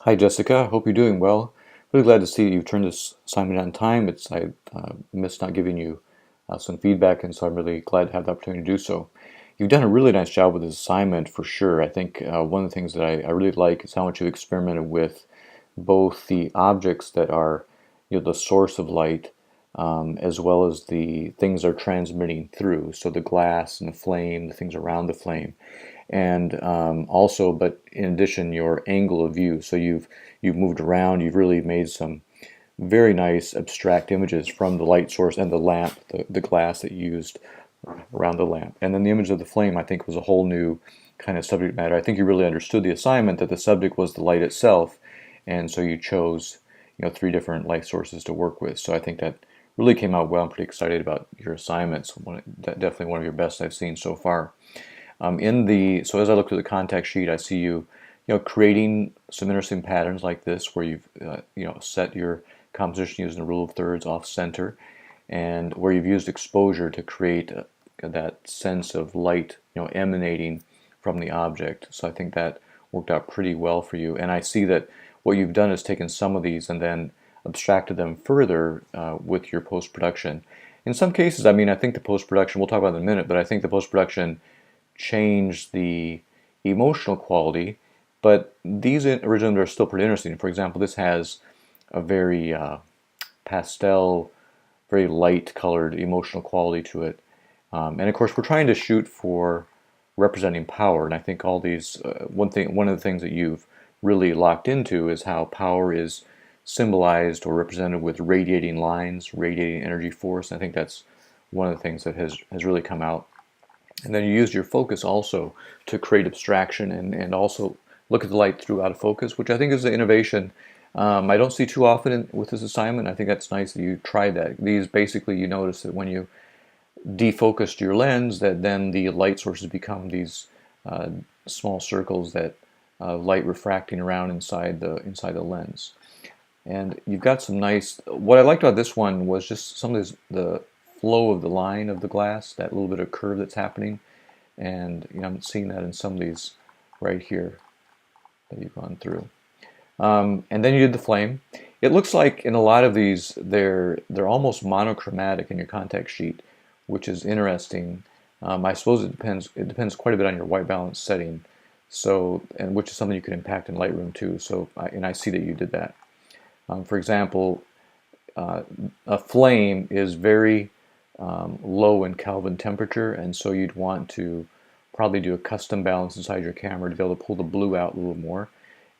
Hi Jessica, hope you're doing well. Really glad to see you turned this assignment on time. I missed not giving you some feedback, and so I'm really glad to have the opportunity to do so. You've done a really nice job with this assignment for sure. I think one of the things that I really like is how much you've experimented with both the objects that are, the source of light, as well as the things they're transmitting through. So the glass and the flame, the things around the flame, and also, but in addition, your angle of view. So you've moved around. You've really made some very nice abstract images from the light source and the lamp, the glass that you used around the lamp. And then the image of the flame, I think, was a whole new kind of subject matter. I think you really understood the assignment that the subject was the light itself, and so you chose, three different light sources to work with. So I think that really came out well. I'm pretty excited about your assignments. Definitely one of your best I've seen so far. So as I look through the contact sheet, I see creating some interesting patterns like this, where you've, set your composition using the rule of thirds off center, and where you've used exposure to create that sense of light, emanating from the object. So I think that worked out pretty well for you. And I see that what you've done is taken some of these and then abstracted them further with your post-production. In some cases, I mean, I think the post-production, we'll talk about it in a minute, but I think the post-production change the emotional quality, but these originals are still pretty interesting. For example, this has a very pastel, very light colored emotional quality to it. And of course, we're trying to shoot for representing power, and I think all these, one of the things that you've really locked into is how power is symbolized or represented with radiating lines, radiating energy force. And I think that's one of the things that has really come out. And then you used your focus also to create abstraction and also look at the light through out of focus, which I think is an innovation I don't see too often with this assignment. I think that's nice that you tried that. These basically, you notice that when you defocused your lens, that then the light sources become these small circles that light refracting around inside the lens. And you've got some nice. What I liked about this one was just some of the flow of the line of the glass, that little bit of curve that's happening, and I'm seeing that in some of these right here that you've gone through. And then you did the flame. It looks like in a lot of these they're almost monochromatic in your contact sheet, which is interesting. I suppose it depends. It depends quite a bit on your white balance setting. So, and which is something you can impact in Lightroom too. So, and I see that you did that. For example, a flame is very low in Kelvin temperature, and so you'd want to probably do a custom balance inside your camera to be able to pull the blue out a little more.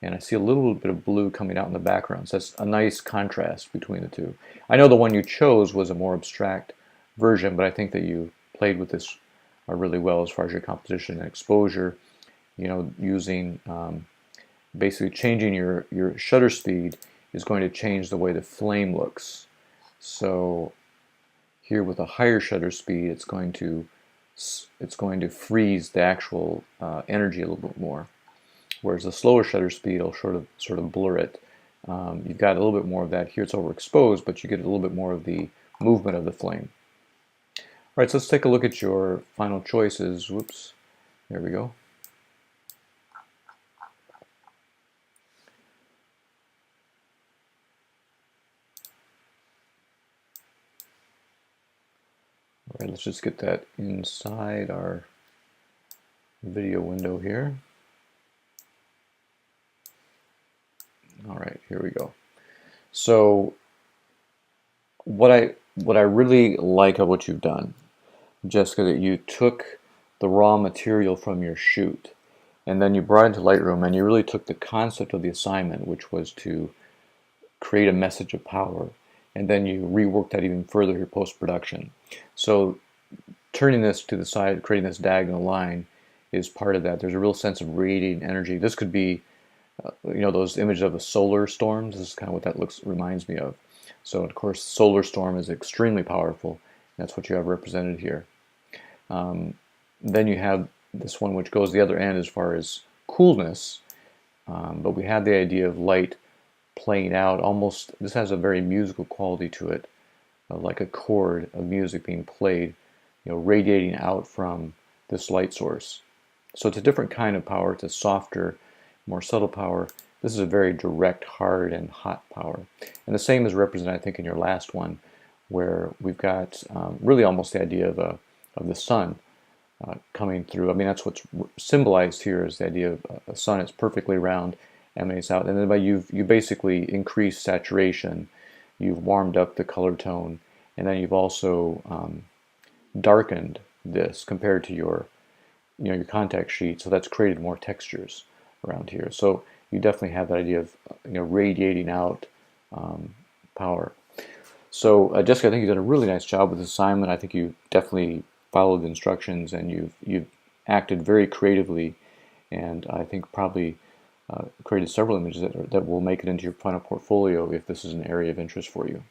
And I see a little bit of blue coming out in the background, so that's a nice contrast between the two. I know the one you chose was a more abstract version, but I think that you played with this really well as far as your composition and exposure. Using basically changing your shutter speed is going to change the way the flame looks. So here with a higher shutter speed, it's going to freeze the actual energy a little bit more. Whereas the slower shutter speed will sort of blur it. You've got a little bit more of that here. It's overexposed, but you get a little bit more of the movement of the flame. All right, so let's take a look at your final choices. Whoops, there we go. All right, let's just get that inside our video window here. All right, here we go. So what I really like of what you've done, Jessica, that you took the raw material from your shoot and then you brought it into Lightroom, and you really took the concept of the assignment, which was to create a message of power, and then you reworked that even further here post-production. So turning this to the side, creating this diagonal line is part of that. There's a real sense of radiating energy. This could be those images of the solar storms. This is kind of what that reminds me of. So of course, solar storm is extremely powerful. That's what you have represented here. Then you have this one which goes the other end as far as coolness, but we have the idea of light playing out almost. This has a very musical quality to it, like a chord of music being played, radiating out from this light source. So it's a different kind of power. It's a softer, more subtle power, This is a very direct, hard, and hot power. And the same is represented, I think, in your last one, where we've got really almost the idea of the sun coming through. I mean, that's what's symbolized here is the idea of a sun. It's perfectly round, emanates out, and then by you basically increased saturation, you've warmed up the color tone, and then you've also darkened this compared to your your contact sheet. So that's created more textures around here. So you definitely have that idea of radiating out power. So Jessica, I think you've done a really nice job with this assignment. I think you definitely followed the instructions and you've acted very creatively, and I think probably created several images that will make it into your final portfolio if this is an area of interest for you.